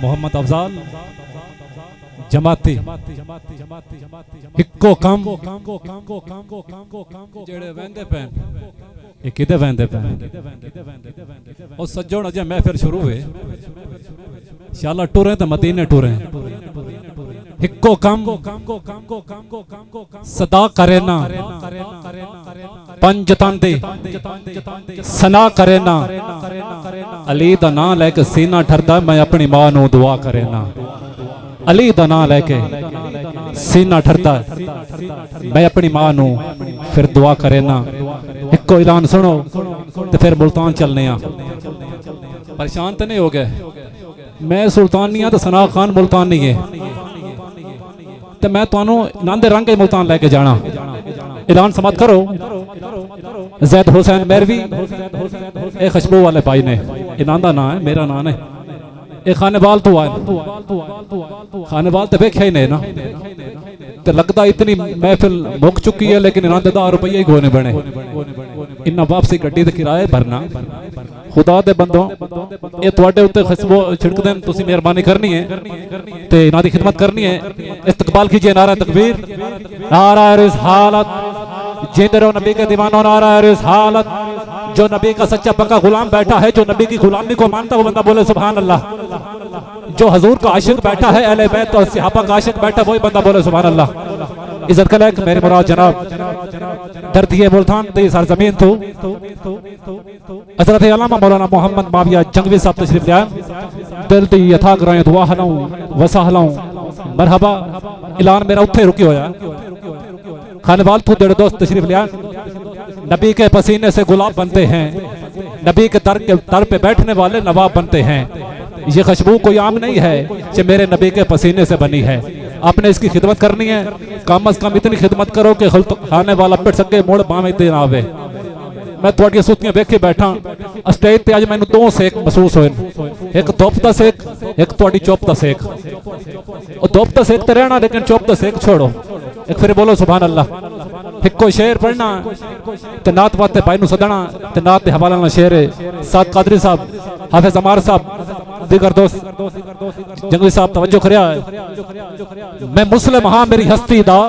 मोहम्मद अफजाल जमाती इक्को काम जेड़े वहंदे पैन ये किदे वहंदे पैन और सज्जों अजे महफिल शुरू हुए शाला टुरे तो मदीने टुरे इक्को काम सदा करे ना पंजतन दे सना करे ना अली दा नाम लेके सीना ठरदा मैं अपनी मां नू दुआ करे ना अली दा नाम लेके सीना ठरदा मैं अपनी मां नू फिर दुआ करे ना इक्को ऐलान सुनो तो फिर मुल्तान चलने आ परेशान तो नहीं हो गए मैं सुल्तान नहीं तो सना खान मुल्तान नहीं है तो मैं तुहानू नांदे रंग मुल्तान लेके जाना ऐलान समाप्त करो जैद हुसैन मेरवी ए खुशबू वाले भाई ने इनाम दा नाम है मेरा नाम है ये खानेवाल तो आए खानेवाल तो वेख्या ही नहीं ना तो लगता इतनी महफिल मुक चुकी है लेकिन इन्होंने 10 रुपये ही गोने बने इन्ना वापसी गड्डी दे किराए भरना खुदा दे बंदों ये तुहाडे उत्ते खुशबू छिड़कदे न तुसी मेहरबानी करनी है ते इन्हां दी खिदमत करनी है इस्तकबाल कीजिए नारा तकबीर नारा रिसालत जिंदे रहो नबी के दीवानों नारा रिसालत जो नबी का सच्चा पक्का गुलाम बैठा है जो नबी की गुलामी को मानता वो बंदा बोले सुभान अल्लाह जो हजूर का आशिक बैठा है अहले बैत और सहाबा का आशिक बैठा वही बंदा बोले सुभान अल्लाह इज्जत का लायक मेरे मुराद जनाब धरती मुल्तान दी सरजमीन तो हजरत अल्लामा मौलाना मोहम्मद माविया जंगवी साहब तशरीफ ले आए दिल दी यथा कराए दुआ हलाऊं वसाहलाऊं मरहबा ऐलान मेरा उत्थे रुकी होया खानेवाल तू देड़े दोस्त तशरीफ ले आए नबी के पसीने से गुलाब बनते हैं नबी के दर पे बैठने वाले नवाब बनते हैं ये खुशबू कोई आम नहीं है कि मेरे नबी के पसीने से बनी है आपने इसकी खिदमत करनी है कम अज कम इतनी खिदमत करो कि खाने वाला पिट सके मुड़ बावें ते ना आवे मैं तुहाडियां सुतियां वेखे बैठा स्टेज ते अज मैनू 2 सेक महसूस होए एक धुप दा सेक एक तुहाडी चुप दा सेक धुप दा सेक ते रहना लेकिन चुप दा सेक छोड़ो एक फिर बोलो सुभान अल्लाह इक्को शेर पढ़ना ते नात वास्ते भाई नू सदना ते नात दे हवाले नाल शेर साद कादरी साहब हाफिज अमार साहब दीगर दोस्त जंगली साहब तवज्जो करिया मैं मुस्लिम हां मेरी हस्ती दा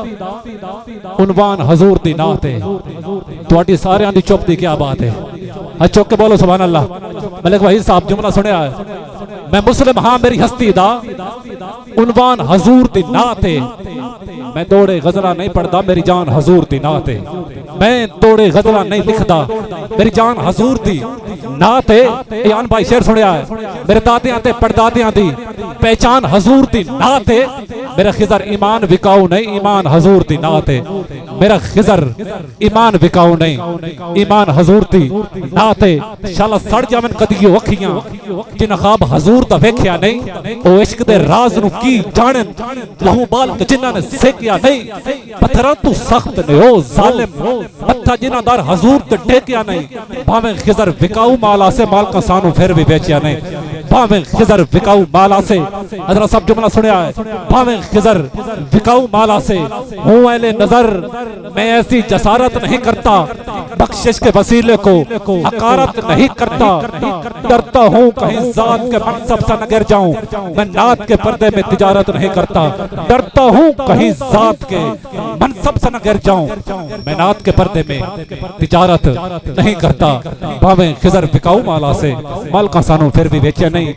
उन्वान हजूर दी नात है तुहाडी सारियां दी चुप दी क्या बात है अच्छा चुप के बोलो सुभान अल्लाह मलिक वहीद साहब जुमला सुनिया मैं मुस्लिम हां मेरी हस्ती दा उन्वान हजूर दी नात है मैं तोड़े गजला नहीं पढ़ता मेरी जान हजूर दी नात है मैं तोड़े गजला नहीं लिखता मेरी जान हजूर दी नात है यान भाई शेर सुनिया है मेरे दादियां ते परदादियां दी पहचान हजूर दी नात है मेरा खिजर ईमान विकाऊ नहीं ईमान हजूर दी नात है मेरा खिजर ईमान विकाऊ नहीं ईमान हजूर दी नात है शाला सड़ जावन कदियो अखियां जिन ख्वाब हजूर दा वेख्या नहीं ओ इश्क दे राज नु की जानन लहू बाल जिन्हां ने सेकिया नहीं पत्थरां तू सख्त ने ओ जालिम मत्था जिन्हां दार हजूर ते टेकिया नहीं भावें खिजर विकाऊ माला से माल का सानू फिर भी बेचिया नहीं भावें खिजर विकाऊ माला से हजरत सब जुमला सुनिया है भावें खिजर विकाऊ माला से हूं अहले नजर मैं ऐसी जसारत नहीं करता बख्शिश के वसीले को हकारत नहीं करता डरता हूं कहीं जात के मनसब से न गिर जाऊं मैं नात के पर्दे में तिजारत नहीं करता डरता हूं कहीं जात के मनसब से न गिर जाऊं मैं नात के पर्दे में तिजारत नहीं करता भावें खिजर बिकाऊ माला से माल का सानू फिर भी बेचे नहीं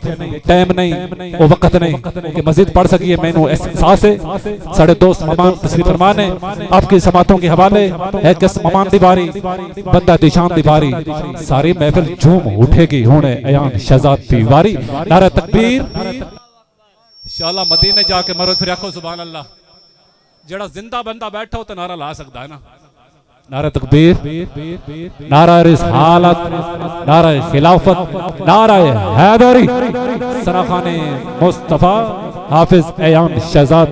टाइम नहीं वो वक्त नहीं कि मस्जिद पढ़ सकिए मैनू एहसास है साढ़े दोस्त मेहमान तशरीफ फरमा ने आपकी समातों के हवाले है किस मेहमान दी बारी बंदा दिशान दी बारी सारी महफिल झूम उठेगी हुणे अयान शहजाद दी बारी नारा तकबीर इंशाअल्लाह मदीने जाके मरो फिर आखो सुभान अल्लाह जेड़ा जिंदा बंदा बैठा हो तो नारा ला सकता है ना नारा तकबीर नारा रिसालत नारा खिलाफत नारा हैदरी सराखाने मुस्तफा हाफिज अयान शहजाद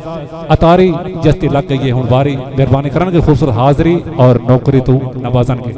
अतारी जस्ती लग गई है हुण बारी मेहरबानी करन के खूबसूरत हाजरी और नौकरी तू नवाजन की